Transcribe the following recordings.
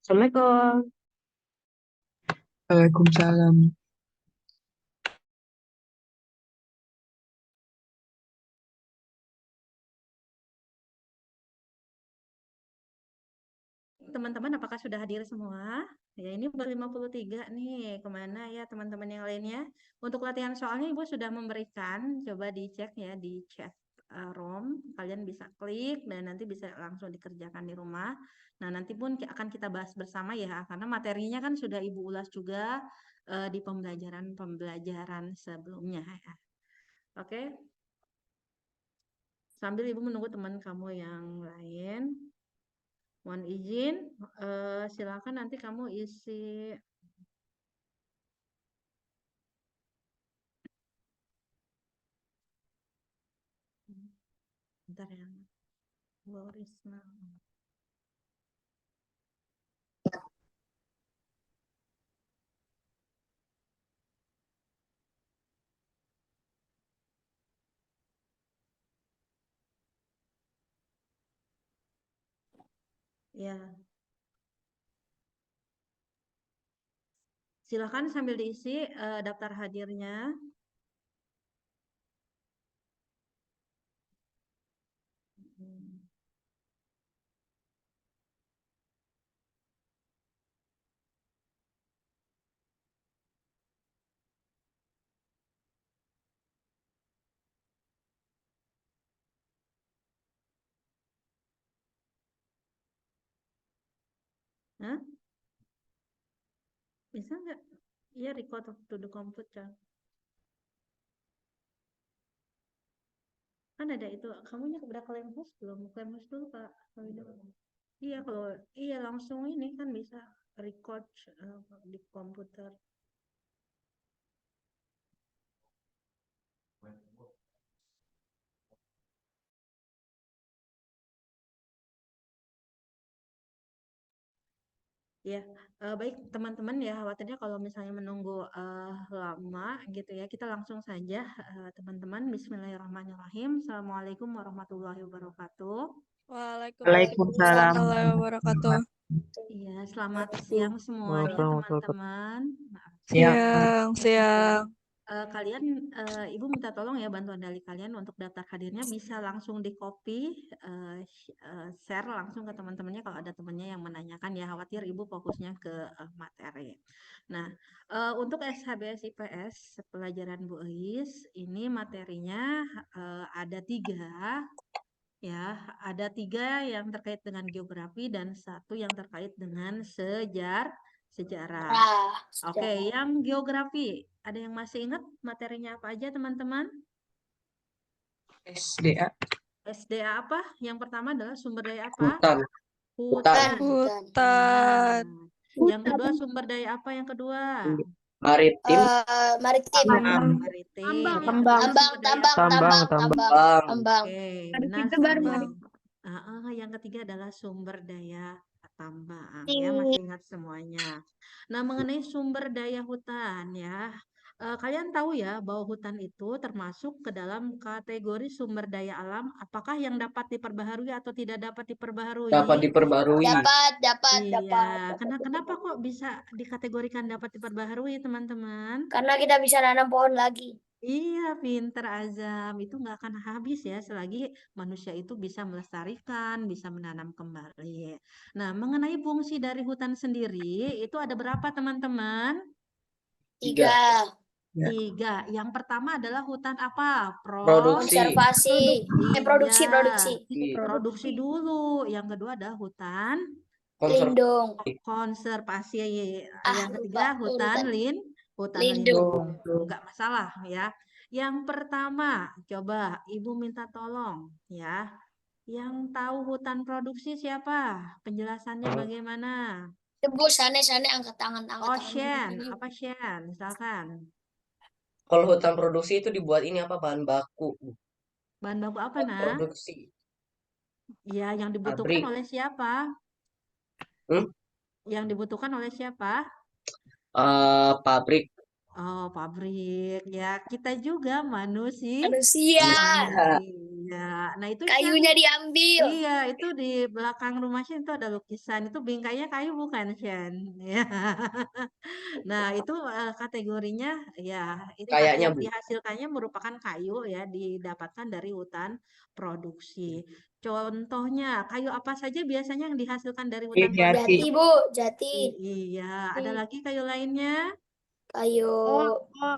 Assalamualaikum. Waalaikumsalam. Teman-teman, apakah sudah hadir semua? Ya, ini baru 53 nih. Kemana ya teman-teman yang lainnya? Untuk latihan soalnya Ibu sudah memberikan. Coba dicek ya di chat room. Kalian bisa klik dan nanti bisa langsung dikerjakan di rumah. Nah, nanti pun akan kita bahas bersama ya. Karena materinya kan sudah Ibu ulas juga di pembelajaran sebelumnya ya. Oke? Sambil Ibu menunggu teman kamu yang lain. Mohon izin, silakan nanti kamu isi. Bentar ya, Bu Risma. Ya, silakan sambil diisi daftar hadirnya. Hah? Bisa nggak? Iya, record to the computer. Kan ada itu, kamunya udah klaim host belum? Klaim host dulu Kak. Iya, kalau iya langsung ini kan bisa record di komputer. Ya, baik teman-teman ya, khawatirnya kalau misalnya menunggu lama gitu ya, kita langsung saja teman-teman. Bismillahirrahmanirrahim. Assalamualaikum warahmatullahi wabarakatuh. Waalaikumsalam Waalaikumsalam Waalaikumsalam wabarakatuh. Iya, selamat siang semuanya teman-teman. Maaf. Siang, siang. Kalian, Ibu minta tolong ya bantuan dari kalian untuk daftar hadirnya bisa langsung di copy, share langsung ke teman-temannya kalau ada temannya yang menanyakan ya, khawatir Ibu fokusnya ke materi. Nah, untuk SHBS IPS pelajaran Bu Eis ini materinya ada 3 ya, ada 3 yang terkait dengan geografi dan 1 yang terkait dengan sejarah. Oke, yang geografi, ada yang masih ingat materinya apa aja teman-teman? SDA. SDA apa? Yang pertama adalah sumber daya apa? Hutan. Hutan. Hutan. Yang kedua sumber daya apa yang kedua? Maritim. Maritim. Tambang. Oke, benar sekali. Yang ketiga adalah sumber daya tambang ya, masih ingat semuanya. Nah, mengenai sumber daya hutan ya, kalian tahu ya bahwa hutan itu termasuk ke dalam kategori sumber daya alam. Apakah yang dapat diperbaharui atau tidak dapat diperbaharui? Dapat diperbarui. Iya, kenapa kok bisa dikategorikan dapat diperbaharui, teman-teman? Karena kita bisa nanam pohon lagi. Iya, pinter Azam. Itu nggak akan habis ya selagi manusia itu bisa melestarikan, bisa menanam kembali. Nah, mengenai fungsi dari hutan sendiri, itu ada berapa teman-teman? 3. 3. Yang pertama adalah hutan apa? Konservasi. Produksi. Produksi dulu. Yang kedua adalah hutan Lindung. konservasi. Yang lupa. ketiga hutan Lindung. Enggak masalah ya. Yang pertama, coba Ibu minta tolong ya. Yang tahu hutan produksi siapa? Penjelasannya bagaimana? Debu, sane angkat tangan. Oh, Shen. Apa Shen? Misalkan. Kalau hutan produksi itu dibuat ini apa bahan baku? Bahan baku apa, Nak? Produksi. Ya, yang dibutuhkan Pabrik. oleh siapa? Yang dibutuhkan oleh siapa? Pabrik. Oh, pabrik. Ya, kita juga manusia. Manusia. Iya, Nah itu Kayunya diambil. iya, itu di belakang rumah Shen itu ada lukisan. Itu bingkainya kayu bukan, Shen? Ya. Nah, itu kategorinya ya itu Kayaknya, yang Bu. dihasilkannya merupakan kayu ya, didapatkan dari hutan produksi. Contohnya, kayu apa saja biasanya yang dihasilkan dari hutan Jati. Jati, produksi? Bu. Jati. Iya, ada lagi kayu lainnya? Kayu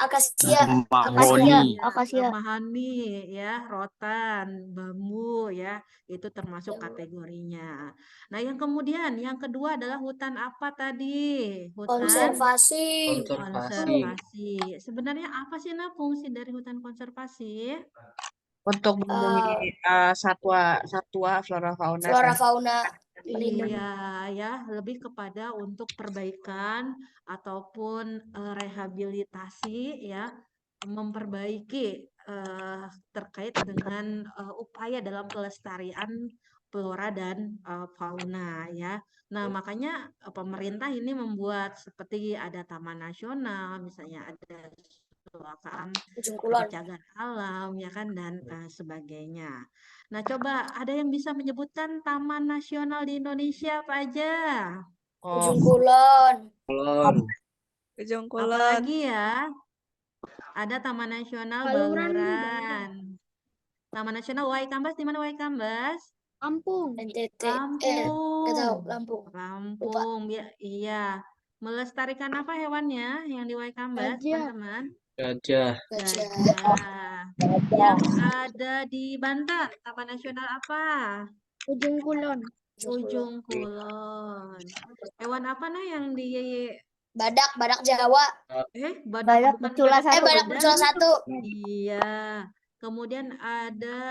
akasia. Mahoni. Akasia. Mahoni ya, rotan, bambu ya, itu termasuk kategorinya. Nah, yang kemudian yang kedua adalah hutan apa tadi? Hutan Konservasi. konservasi. Sebenarnya apa sih fungsi dari hutan konservasi? Untuk melindungi satwa flora fauna Flora kan. fauna. Melindungi. Iya, ya, lebih kepada untuk perbaikan ataupun rehabilitasi ya, memperbaiki terkait dengan upaya dalam pelestarian flora dan fauna ya. Nah, makanya pemerintah ini membuat seperti ada taman nasional, misalnya ada kelolaan Ujung Kulon. cagar alam ya kan dan sebagainya. Nah, coba ada yang bisa menyebutkan taman nasional di Indonesia apa aja? Ujung Kulon. Ujung Kulon. Apalagi ya? Ada Taman Nasional Baluran. Taman Nasional Waikambas di mana Waikambas? NTT. Lampung. Nggak tahu. Lampung. Lampung, ya, iya. Melestarikan apa hewannya yang di Waikambas, teman-teman? Gajah. Gajah. Gajah. Yang ada di Banten, Taman Nasional apa? Ujung Kulon. Ujung Kulon. Hewan apa yang di Badak Jawa. badak bercula satu. Badak bercula satu. Iya. Kemudian ada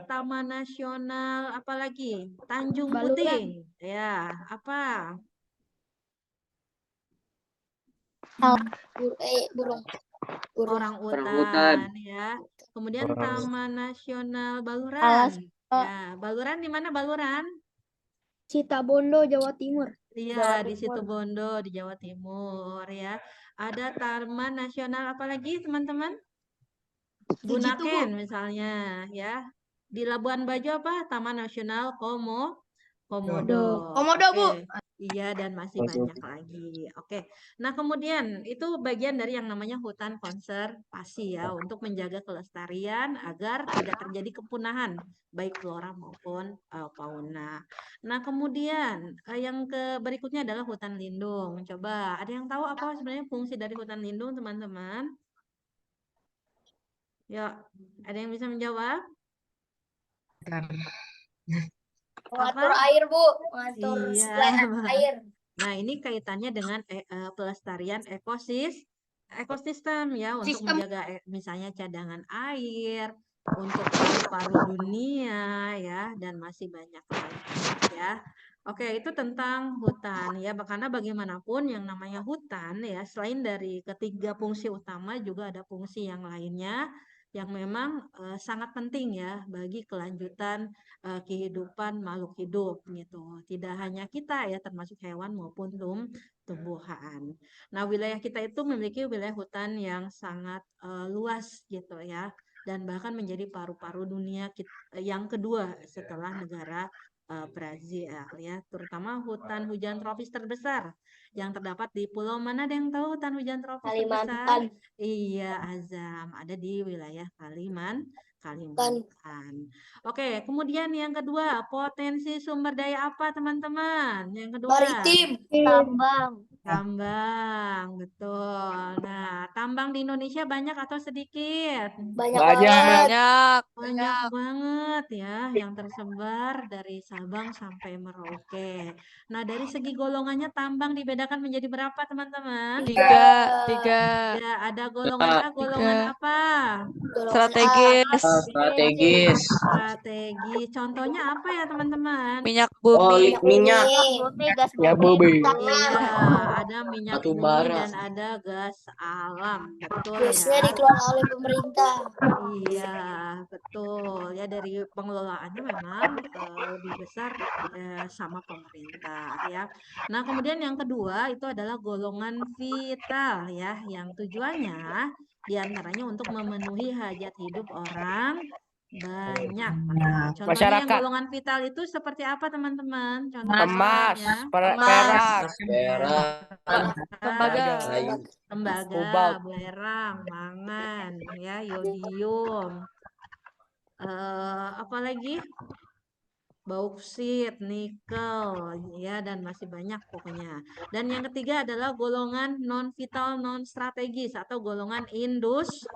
Taman Nasional apa lagi? Tanjung Puting. Ya, apa? Burung. Orang utan ya. Kemudian Taman Nasional Baluran. Ya, Baluran di mana Baluran? Situbondo, Jawa Timur. Iya, di Situbondo di Jawa Timur ya. Ada Taman Nasional apa lagi, teman-teman? Bunaken misalnya ya. Di Labuan Bajo apa? Taman Nasional Komodo. Komodo, Bu. Oke. Iya, dan masih banyak lagi. Oke. Nah, kemudian itu bagian dari yang namanya hutan konservasi ya, untuk menjaga kelestarian agar tidak terjadi kepunahan baik flora maupun fauna. Nah, kemudian yang berikutnya adalah hutan lindung. Coba, ada yang tahu apa sebenarnya fungsi dari hutan lindung, teman-teman? Ya, ada yang bisa menjawab? Mengatur air, Bu. Mengatur Iya. suplai air. Nah, ini kaitannya dengan pelestarian ekosistem ya, untuk menjaga misalnya cadangan air, untuk paru-paru dunia ya, dan masih banyak lagi ya. Oke, itu tentang hutan ya, karena bagaimanapun yang namanya hutan ya, selain dari ketiga fungsi utama juga ada fungsi yang lainnya yang memang sangat penting ya bagi kelanjutan kehidupan makhluk hidup gitu. Tidak hanya kita ya, termasuk hewan maupun tumbuhan. Nah, wilayah kita itu memiliki wilayah hutan yang sangat luas gitu ya, dan bahkan menjadi paru-paru dunia yang kedua setelah negara Brazil ya, terutama hutan hujan tropis terbesar yang terdapat di pulau mana, ada yang tahu hutan hujan tropis terbesar? Kalimantan. Iya, Azam, ada di wilayah Kalimantan. Oke, kemudian yang kedua, potensi sumber daya apa, teman-teman? Yang kedua, Maritim. tambang, betul. Nah, tambang di Indonesia banyak atau sedikit? Banyak banget. Banyak. Banyak banget ya, yang tersebar dari Sabang sampai Merauke. Nah, dari segi golongannya tambang dibedakan menjadi berapa, teman-teman? Tiga. Ya, ada golongan A, golongan Tiga. apa? Strategis. Strategis. Strategi. Contohnya apa ya, teman-teman? Minyak Oh, bumi. minyak. Ya, Bobi. Iya, ada minyak Batu bumi bara. dan ada gas alam. Betul Biasanya ya. dikelola oleh pemerintah. Iya, betul. Ya, dari pengelolaannya memang lebih besar sama pemerintah ya. Nah, kemudian yang kedua itu adalah golongan vital ya, yang tujuannya diantaranya untuk memenuhi hajat hidup orang, Banyak. Nah, Contohnya yang Masyarakat. golongan vital itu seperti apa teman-teman? Contoh Emas, contohnya. perak, Emas, perak, Tembaga. kayu, Tembaga, Kobalt. belerang, mangan, ya, yodium. Apalagi bauksit, nikel, ya, dan masih banyak pokoknya. Dan yang ketiga adalah golongan non vital, non strategis atau golongan industri.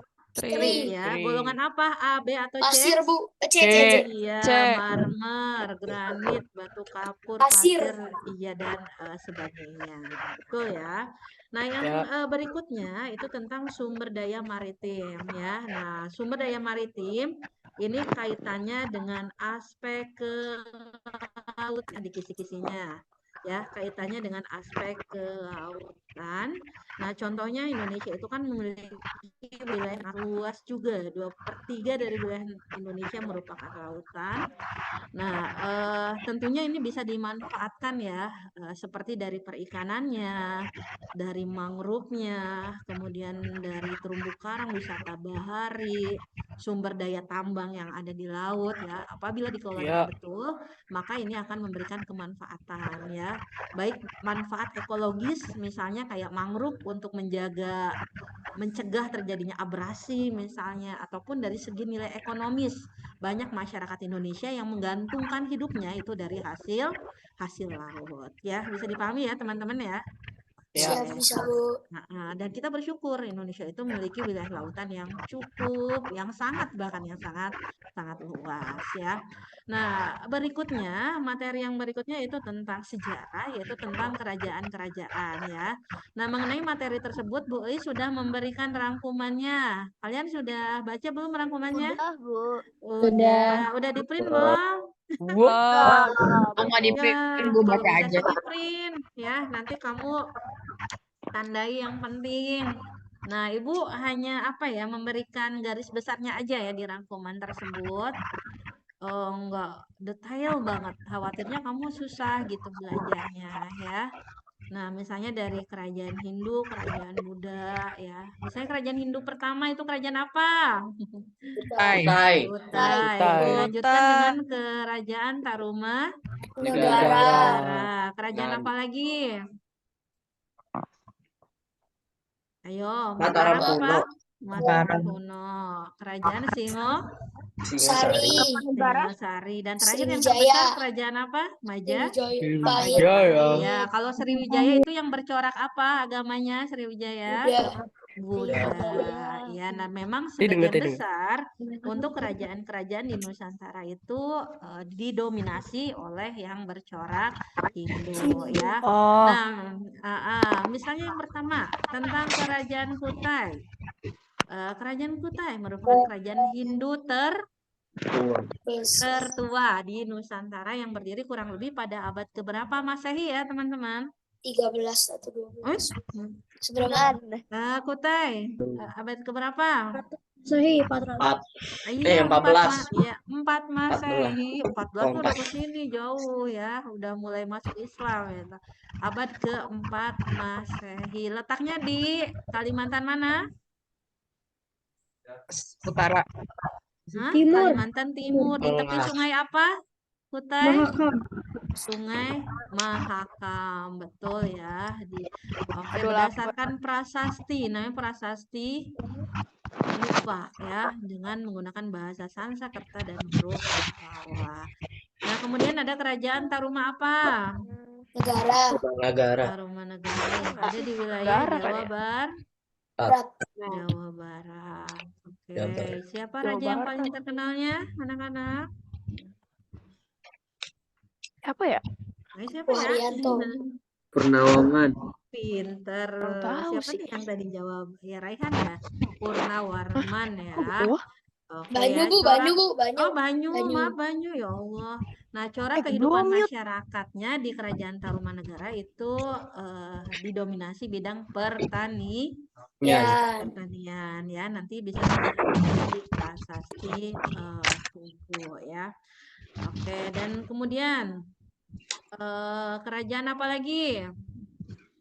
Ya, golongan apa? A, B atau C? Pasir, Bu. C. Iya, C. marmer, granit, batu kapur, Pasir. pasir, iya, dan sebagainya. Betul ya. Nah, yang Ya. berikutnya itu tentang sumber daya maritim ya. Nah, sumber daya maritim ini kaitannya dengan aspek laut di kisi-kisinya. Ya, kaitannya dengan aspek kelautan. Nah, contohnya Indonesia itu kan memiliki wilayah luas juga, 2/3 dari wilayah Indonesia merupakan lautan. Nah, tentunya ini bisa dimanfaatkan ya, seperti dari perikanannya, dari mangrove-nya, kemudian dari terumbu karang, wisata bahari, sumber daya tambang yang ada di laut ya. Apabila dikelola dengan Ya. betul, maka ini akan memberikan kemanfaatan ya. Baik manfaat ekologis misalnya kayak mangrove untuk mencegah terjadinya abrasi misalnya, ataupun dari segi nilai ekonomis. Banyak masyarakat Indonesia yang menggantungkan hidupnya itu dari hasil laut ya. Bisa dipahami ya teman-teman ya. Siap, bisa, Bu. Dan kita bersyukur Indonesia itu memiliki wilayah lautan yang cukup, yang sangat bahkan yang sangat luas ya. Nah, materi yang berikutnya itu tentang sejarah, yaitu tentang kerajaan-kerajaan ya. Nah, mengenai materi tersebut Bu Ui sudah memberikan rangkumannya. Kalian sudah baca belum rangkumannya? Bu. Udah di print belum? Belum. Nggak di print, Ya, gue kalau baca bisa aja. sih di print ya. Nanti kamu tandai yang penting. Nah, Ibu hanya memberikan garis besarnya aja ya di rangkuman tersebut. Enggak detail banget. Khawatirnya kamu susah gitu belajarnya ya. Nah, misalnya dari kerajaan Hindu, kerajaan Buddha ya. Misalnya kerajaan Hindu pertama itu kerajaan apa? Hai. Kutai, Kutai. Kutai. Dilanjutkan dengan kerajaan Negara. Kerajaan apa lagi? Ayo, Mataram Mataram kuno, apa? Mataram kuno. Kerajaan Sari. Singosari. Dan terakhir yang Sriwijaya. terbesar kerajaan apa? Pahit. Majaya. Ya, kalau Sriwijaya itu yang bercorak apa agamanya Sriwijaya? Buddha. Ya, nah memang sebagian besar untuk kerajaan-kerajaan di Nusantara itu didominasi oleh yang bercorak Hindu ya. Oh. Nah, misalnya yang pertama tentang kerajaan Kutai. Kerajaan Kutai merupakan kerajaan Hindu tertua di Nusantara yang berdiri kurang lebih pada abad keberapa Masehi ya teman-teman? 13 atau 12. Seberapa? Kutai abad keberapa? Masehi 400. Iya, 14. 4 Masehi. 14 Oh, tuh udah kesini jauh ya, udah mulai masuk Islam ya. Abad ke-4 Masehi. Letaknya di Kalimantan mana? Utara. Timur. Kalimantan Timur. Di tepi sungai apa? Kutai? Mahakam. Sungai Mahakam, betul ya. Oke, Aduh, berdasarkan prasasti, namanya prasasti lupa ya, dengan menggunakan bahasa Sanskerta dan huruf Jawa. Nah, kemudian ada kerajaan Taruma apa? negara, Tarumanegara yang ada di wilayah Jawa Jawa Barat. Oke, Jawa Barat. siapa raja yang paling terkenalnya, anak-anak? Apa ya? Siapa ya? Haryanto. Purnawarman, Pinter. Kurang tahu Siapa sih. nih yang tadi jawab? Ya, Raihan ya. Purnawarman ya. Oh, Oke Banyu, ya, Bu, corak. Banyu, Bu, Banyu. Oh, Banyu, Banyu. maaf Banyu, ya Allah. Nah, corak belum kehidupan mute. masyarakatnya di Kerajaan Tarumanegara itu didominasi bidang Ya. pertanian ya. Nanti bisa dilihat di prasasti Tugu ya. Oke, dan kemudian kerajaan apa lagi?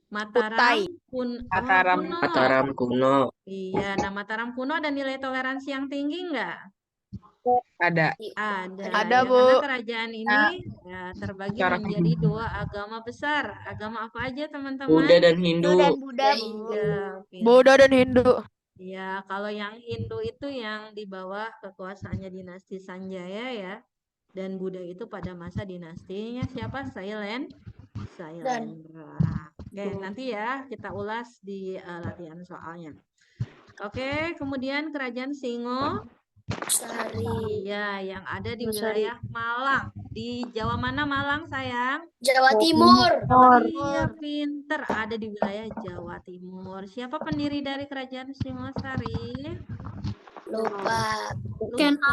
Kutai. Mataram. Kuno. Mataram kuno, Iya, nah Mataram kuno ada nilai toleransi yang tinggi enggak? Ada. Ada, Ada, ya, Bu. karena kerajaan ini ya, terbagi Cara menjadi Hindu. 2 agama besar. Agama apa aja, Buddha teman-teman? dan Hindu. Buddha, Bu. Iya, Buddha dan Hindu. ya, kalau yang Hindu itu yang di bawah kekuasaannya dinasti Sanjaya ya. Dan Buddha itu pada masa dinastinya siapa? Sailendra. Oke, nanti ya kita ulas di latihan soalnya. Oke, kemudian kerajaan Sari. Iya, yang ada di wilayah Malang. Di Jawa mana Malang, sayang? Jawa Timur. Iya, pinter. Ada di wilayah Jawa Timur. Siapa pendiri dari kerajaan Singosari? Lupa. Lupa.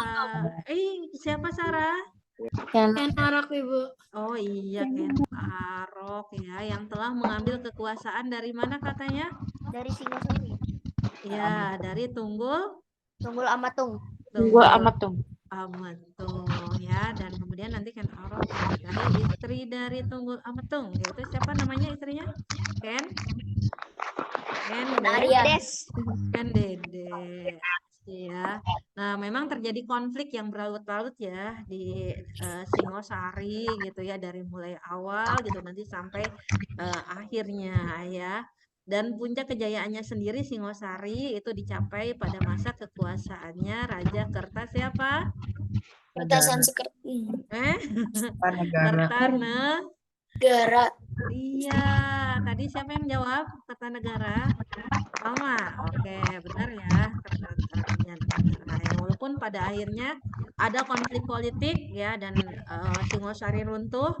Siapa Sarah? Ken Arok, Ibu. Oh iya, Ken Arok ya, yang telah mengambil kekuasaan dari mana katanya? Dari Singosari. Ya, dari Tunggul Amatung. Amatung ya, dan kemudian nanti Ken Arok menikahi istri dari Tunggul Amatung, yaitu siapa namanya istrinya? Ken Dedes. Dedes ya. Nah, memang terjadi konflik yang berlarut-larut ya di Singosari gitu ya, dari mulai awal gitu nanti sampai akhirnya ya. Dan puncak kejayaannya sendiri Singosari itu dicapai pada masa kekuasaannya Raja Kerta siapa? Kerta Sanskerta. Kertanegara. Iya, tadi siapa yang jawab? Kertanegara. Palma. Oke, benar ya. Kertanegara. Ya, walaupun pada akhirnya ada konflik politik ya, dan Singosari runtuh.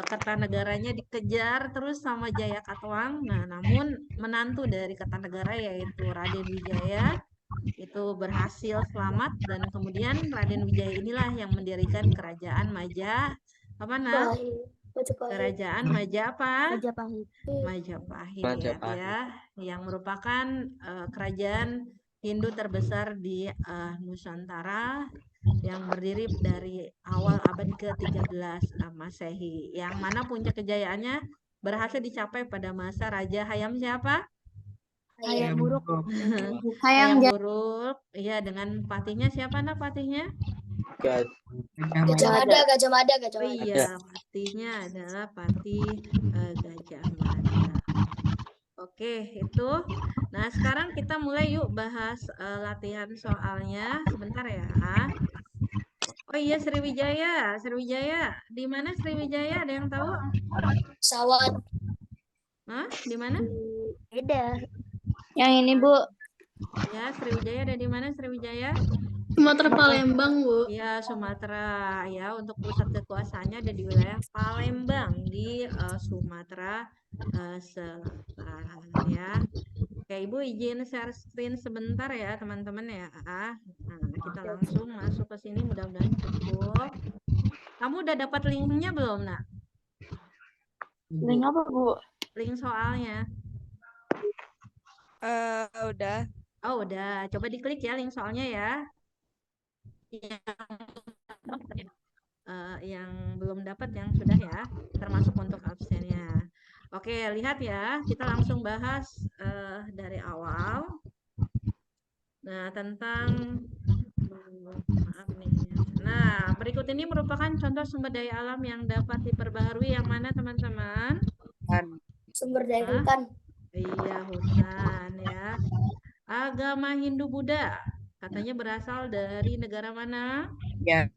Kertanegaranya dikejar terus sama Jayakatwang. Nah, namun menantu dari Kertanegara yaitu Raden Wijaya itu berhasil selamat, dan kemudian Raden Wijaya inilah yang mendirikan kerajaan Kerajaan Majapahit. Majapahit ya, yang merupakan kerajaan Hindu terbesar di Nusantara, yang berdiri dari awal abad ke-13 Masehi, yang mana puncak kejayaannya berhasil dicapai pada masa Raja Hayam siapa? Hayam Buruk. Hayam Buruk. Iya, dengan patihnya siapa patihnya? Gajah Mada. Oh iya, patihnya adalah Patih Gajah Mada. Oke, itu. Nah, sekarang kita mulai yuk bahas latihan soalnya. Sebentar ya. Oh iya, Sriwijaya. Di mana Sriwijaya? Ada yang tahu? Sawat. Hah? Di mana? Beda. Yang ini, Bu. Ya, Sriwijaya ada di mana Sriwijaya? Sumatera Palembang, Bu. Ya, Sumatera ya. Untuk pusat kekuasaannya ada di wilayah Palembang di Sumatera Selatan ya. Oke, Ibu izin share screen sebentar ya, teman-teman ya. Nah, kita langsung masuk ke sini, mudah-mudahan cukup. Kamu udah dapat linknya belum, Nak? Link apa, Bu? Link soalnya. Udah. Oh, udah. Coba diklik ya link soalnya ya. Yang belum dapat yang sudah ya, termasuk untuk absennya. Oke, lihat ya, kita langsung bahas dari awal. Nah, tentang maaf nih. Nah, berikut ini merupakan contoh sumber daya alam yang dapat diperbaharui, yang mana teman-teman? Sumber daya hutan. Iya, hutan ya. Agama Hindu-Buddha katanya berasal dari negara mana? Ya.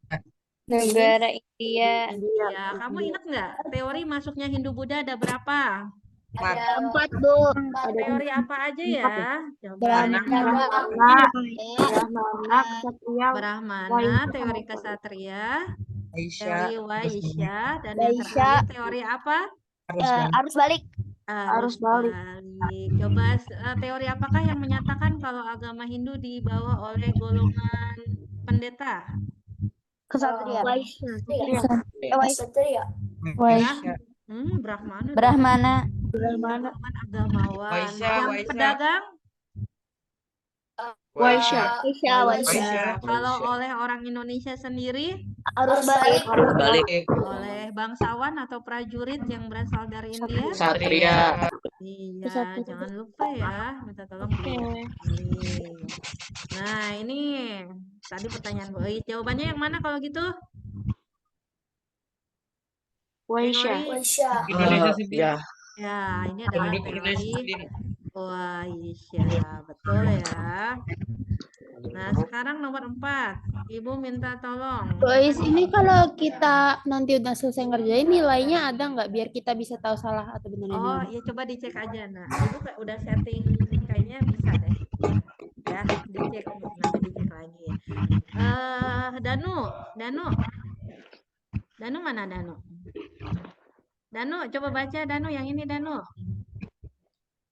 Negara India. Ya, kamu ingat nggak teori masuknya Hindu-Buddha ada berapa? Ada 4, Bu. Teori apa aja ya? Brahmana, teori kesatria, teori Waisya, dan yang terakhir teori apa? Arus balik. Arus balik. Coba teori apakah yang menyatakan kalau agama Hindu dibawa oleh golongan pendeta? Kesatria. Kesatria. Brahmana. Golongan agamawan. Waisya, Yang Waisya. pedagang? Waisya. Waisya. Kalau oleh orang Indonesia sendiri, Arus balik. Balik. oleh bangsawan atau prajurit yang berasal dari India. Satria. Iya, jangan lupa ya, minta tolong dibalik. Nah, ini tadi pertanyaan Bu Ois. Jawabannya yang mana kalau gitu? Waisya. Waisya. Indonesia sendiri. Ya. Ya, ini adalah Penduduk Indonesia teori sendiri. Waisya. Betul ya. Nah, sekarang nomor 4. Ibu minta tolong. Guys, ini kalau kita nanti udah selesai ngerjain nilainya ada nggak biar kita bisa tahu salah atau benar yang Oh, mana? ya coba dicek aja. Nah, Ibu udah setting kayaknya bisa deh. Ya, dicek nanti dicek lagi. Danu, Danu mana Danu? Danu, coba baca Danu yang ini Danu.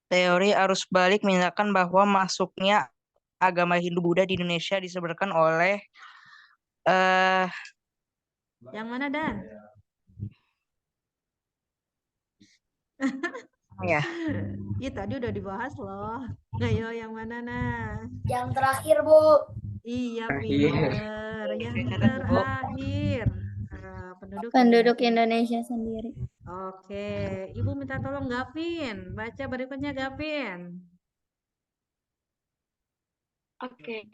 Teori arus balik menyatakan bahwa masuknya agama Hindu Buddha di Indonesia disebabkan oleh Yang mana Dan? ya Ih, tadi udah dibahas loh. Ayo, yang mana nah? Yang terakhir, Bu. Iya, Terakhir. pinter. Yang terakhir. Penduduk Indonesia sendiri. Oke, Ibu minta tolong Gavin. Baca berikutnya Gavin. Oke,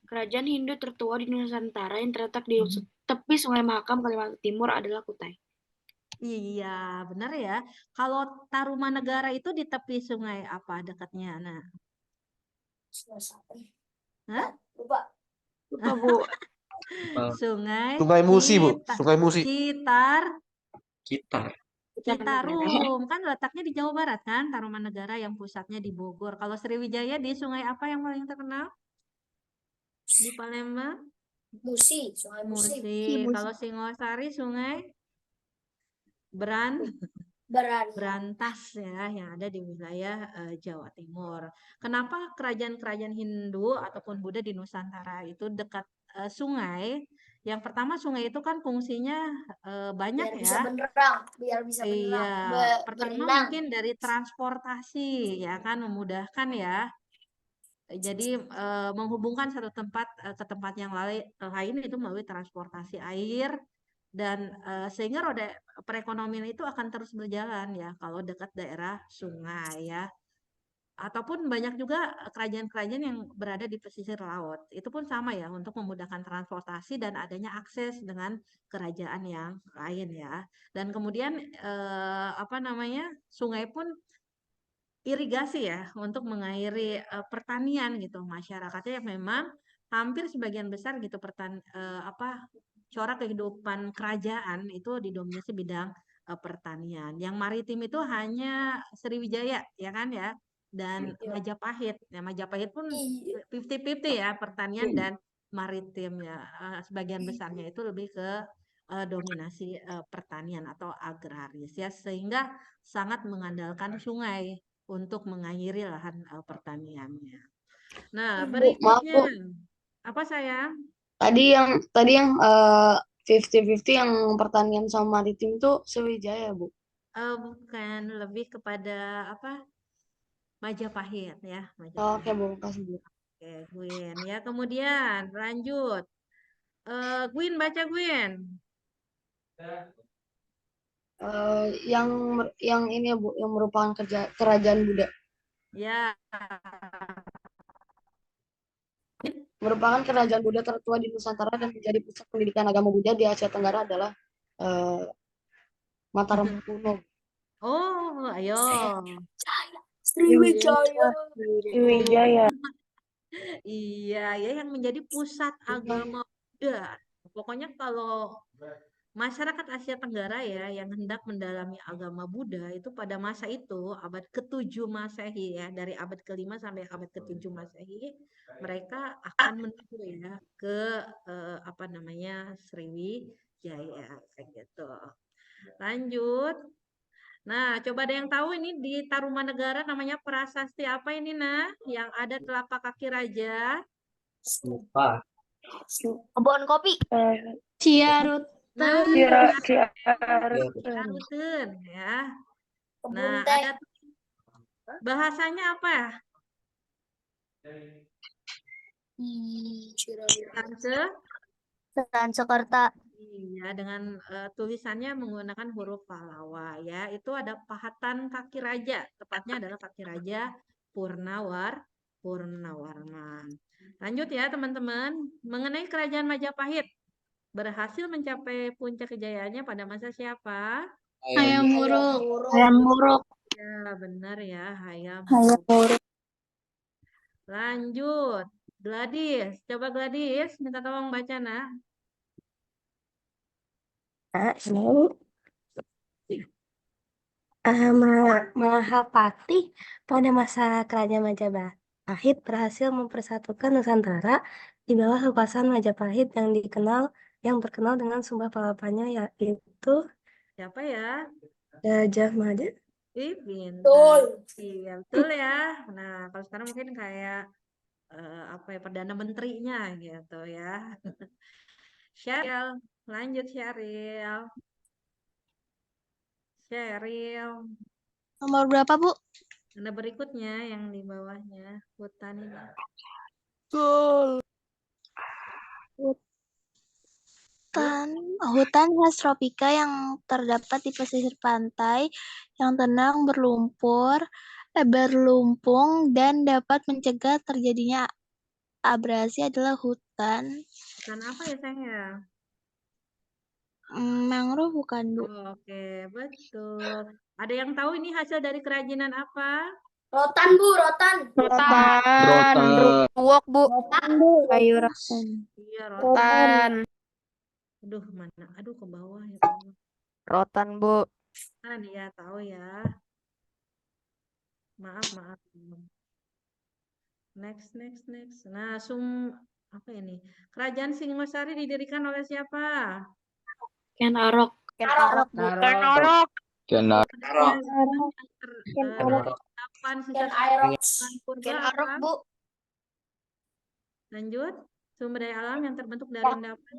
kerajaan Hindu tertua di Nusantara yang terletak di tepi Sungai Mahakam, Kalimantan Timur adalah Kutai. Iya, benar ya. Kalau Tarumanegara itu di tepi sungai apa dekatnya? Nah, hah? Lupa. Lupa, Bu. Sungai Sungai Musi, Bu. Sungai Musi. Citarum. Kan letaknya di Jawa Barat kan, Tarumanegara yang pusatnya di Bogor. Kalau Sriwijaya di sungai apa yang paling terkenal? Di Palembang? Musi. Sungai Musi. Musi. Kalau Singosari sungai Berantas ya, yang ada di wilayah Jawa Timur. Kenapa kerajaan-kerajaan Hindu ataupun Buddha di Nusantara itu dekat sungai? Yang pertama, sungai itu kan fungsinya banyak Biar ya. bisa berenang. Biar bisa Iya, berenang. pertama berenang. mungkin dari transportasi ya kan, memudahkan ya. Jadi menghubungkan satu tempat ke tempat yang lain itu melalui transportasi air. Dan sehingga roda perekonomian itu akan terus berjalan ya kalau dekat daerah sungai ya. Ataupun banyak juga kerajaan-kerajaan yang berada di pesisir laut. Itu pun sama ya untuk memudahkan transportasi dan adanya akses dengan kerajaan yang lain ya. Dan kemudian sungai pun irigasi ya untuk mengairi pertanian gitu masyarakatnya yang memang hampir sebagian besar gitu corak kehidupan kerajaan itu didominasi bidang pertanian. Yang maritim itu hanya Sriwijaya ya kan ya dan Majapahit. Ya Majapahit pun 50-50 ya pertanian dan maritim ya. Sebagian besarnya itu lebih ke dominasi pertanian atau agraris ya sehingga sangat mengandalkan sungai untuk mengairi lahan pertaniannya. Nah, berikutnya apa sayang? Tadi yang 50-50 yang pertanian sama maritim itu Sriwijaya, Bu. Bukan, lebih kepada Majapahit ya, Oke, Bu, kasih, Bu. Oke, Gwyn ya. Kemudian lanjut. Gwyn baca Gwyn. Yang ini ya, Bu, yang merupakan kerajaan Buddha. Ya. Merupakan kerajaan Buddha tertua di Nusantara dan menjadi pusat pendidikan agama Buddha di Asia Tenggara adalah Mataram kuno. Oh, ayo. Sriwijaya. Iya, ya yang menjadi pusat agama Buddha. Pokoknya kalau masyarakat Asia Tenggara ya yang hendak mendalami agama Buddha itu pada masa itu abad ke-7 Masehi ya, dari abad ke-5 sampai abad ke-7 Masehi mereka akan menuju ya ke Sriwijaya kayak gitu. Lanjut. Nah, coba ada yang tahu ini di Tarumanegara namanya prasasti apa ini nah yang ada telapak kaki raja? Lupa. Kebun kopi. Ciarut. Nah, Ciaruten ya. Nah, ada bahasanya apa? Sansekerta. Iya, dengan tulisannya menggunakan huruf Pallawa ya. Itu ada pahatan kaki raja, tepatnya adalah kaki raja Purnawarman. Lanjut ya teman-teman, mengenai kerajaan Majapahit berhasil mencapai puncak kejayaannya pada masa siapa? Hayam Wuruk. Hayam Wuruk. Ya, benar ya, Hayam Hayam Wuruk. Wuruk. Lanjut, Gladys. Coba Gladys, minta tolong baca, nak. Mahapati pada masa kerajaan Majapahit berhasil mempersatukan Nusantara di bawah kekuasaan Majapahit yang terkenal dengan sumpah palapanya, yaitu Siapa ya? Gajah Mada. Ih, pintar. Iya, betul ya. Nah, kalau sekarang mungkin kayak apa ya, Perdana Menterinya gitu ya. Sheryl, lanjut Sheryl. Nomor berapa, Bu? Ada berikutnya yang di bawahnya, hutan ini. Hutan khas tropika yang terdapat di pesisir pantai yang tenang, berlumpung dan dapat mencegah terjadinya abrasi adalah hutan Hutan apa ya, sayang ya? mangrove, bukan, Bu? Oke, betul. Ada yang tahu ini hasil dari kerajinan apa? Rotan, Bu, rotan. Rotan. Ruwok, Bu. Kayu rotan. Iya, rotan. Rotan. Aduh, mana? Aduh, ke bawah ya. Allah. Rotan, Bu. Kan ya, tahu ya. Maaf. Next. Nah, apa ini? Kerajaan Singosari didirikan oleh siapa? Ken Arok. Ken Arok, Bu. Ken Arok. Ken Arok, Bu. Lanjut, sumber daya alam yang terbentuk dari endapan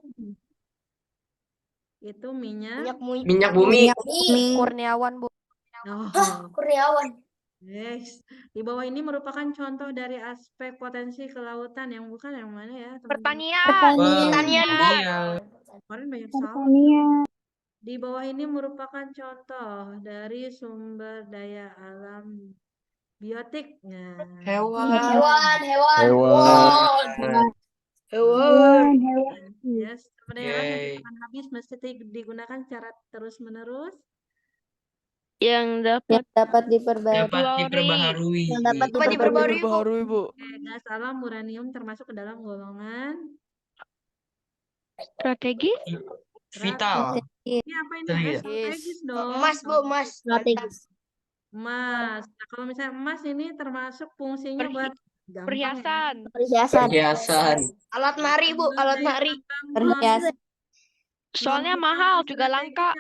itu minyak bumi. Kurniawan, Bu. Kurniawan. Yes. Di bawah ini merupakan contoh dari aspek potensi kelautan yang bukan yang mana ya, teman-teman? Pertanian, Bu. Kemarin banyak salah. Di bawah ini merupakan contoh dari sumber daya alam biotik. Nah, Hewan. yes, sumber daya alam yang tidak akan habis mesti digunakan secara terus-menerus. Yang Dapat diperbarui. Dapat diperbarui, Bu. Oke, gas alam uranium termasuk ke dalam golongan strategis. Vital. ini apa ini? Strategis dong. Emas, Bu, emas. Emas. Nah, kalau misalnya emas ini termasuk fungsinya buat gampang Perhiasan. Alat nari, Bu, alat nari. Perhiasan. Soalnya mahal juga langka.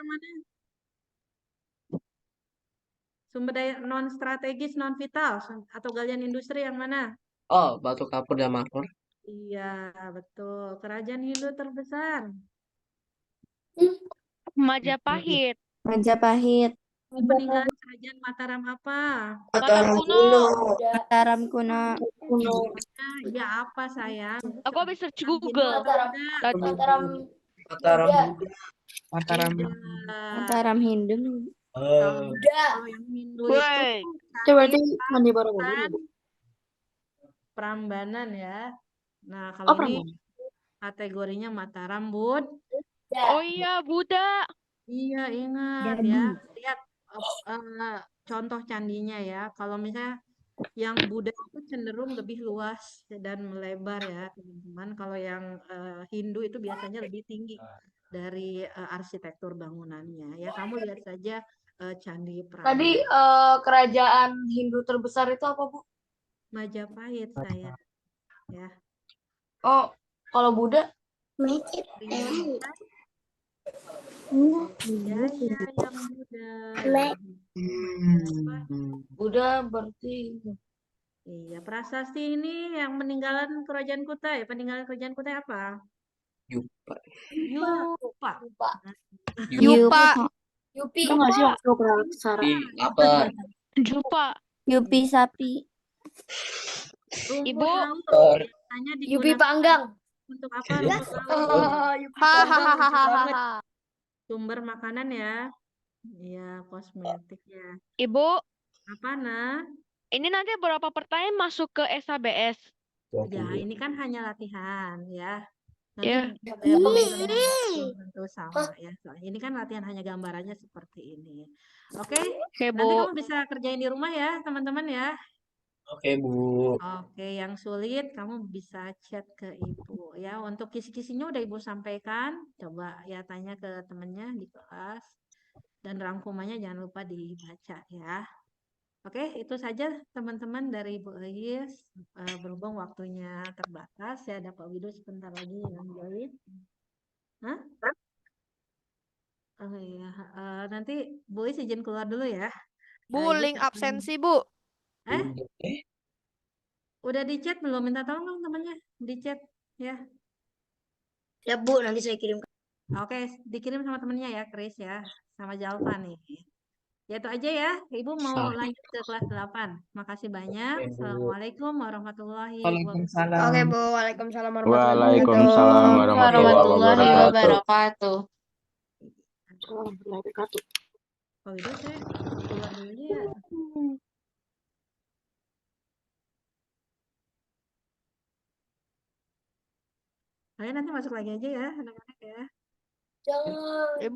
Sumber daya non strategis, non vital atau galian industri yang mana? Oh, batu kapur dan marmer. Iya, betul. Kerajaan Hindu terbesar. Majapahit. Peninggalan kerajaan Mataram apa? Mataram kuno. Mataram kuno. Ya apa sayang? Aku habis search Google. Mataram Hindu. Kalau yang Hindu Woi. itu berarti Mandi Borobudur. Prambanan ya. Nah, kalau ini kategorinya Mataram, Bud. Oh iya, Buddha. Iya, ingat ya. Lihat contoh candinya ya. Kalau misalnya yang Buddha itu cenderung lebih luas dan melebar ya, teman-teman. Kalau yang Hindu itu biasanya lebih tinggi dari arsitektur bangunannya. Ya, kamu lihat saja Candi Prambanan. Tadi kerajaan Hindu terbesar itu apa, Bu? Majapahit saya. Ya. Oh, kalau Buddha? Ya, yang Buddha. Buddha berarti. Iya, prasasti ini yang peninggalan kerajaan Kutai. Peninggalan kerajaan Kutai apa? Yupa. Yupa. Lapar. Jupa. Yupi sapi. Rumput Ibu. laut. Hanya Yupi digunakan panggang. untuk apa rumput laut? Hahaha. Sumber makanan ya. Iya, kosmetik ya. Ibu, Apa, Nah? ini nanti berapa pertanyaan masuk ke SABS? Ya, ini kan hanya latihan ya. Ya. Nanti belum tentu sama ya. Soalnya ini kan latihan hanya gambarannya seperti ini. Oke, Oke, nanti Bu. kamu bisa kerjain di rumah ya, teman-teman ya. Oke, Bu. Oke, yang sulit kamu bisa chat ke Ibu ya. Untuk kisi-kisinya udah Ibu sampaikan. Coba ya tanya ke temennya di kelas. Dan rangkumannya jangan lupa dibaca ya. Oke, itu saja teman-teman dari Ibu Eis. Berhubung waktunya terbatas, ya ada Pak Widu sebentar lagi yang join. Hah? Oh iya, nanti Bu Eis izin keluar dulu ya. Bu, Ibu link telepon. absensi, Bu. Udah di chat belum? Minta tolong dong temannya di chat ya. Ya Bu, nanti saya kirim. Oke, dikirim sama temennya ya, Chris ya, sama Jalva nih. Ya itu aja ya, Ibu mau lanjut ke kelas 8. Makasih banyak. Assalamualaikum warahmatullahi wabarakatuh. Waalaikumsalam. Oke Bu, waalaikumsalam warahmatullahi Waalaikumsalam warahmatullahi wabarakatuh. Wabarakatuh. Oh itu saya keluar dulu aja ya. Kalian nanti masuk lagi aja ya, anak-anak ya. Jangan.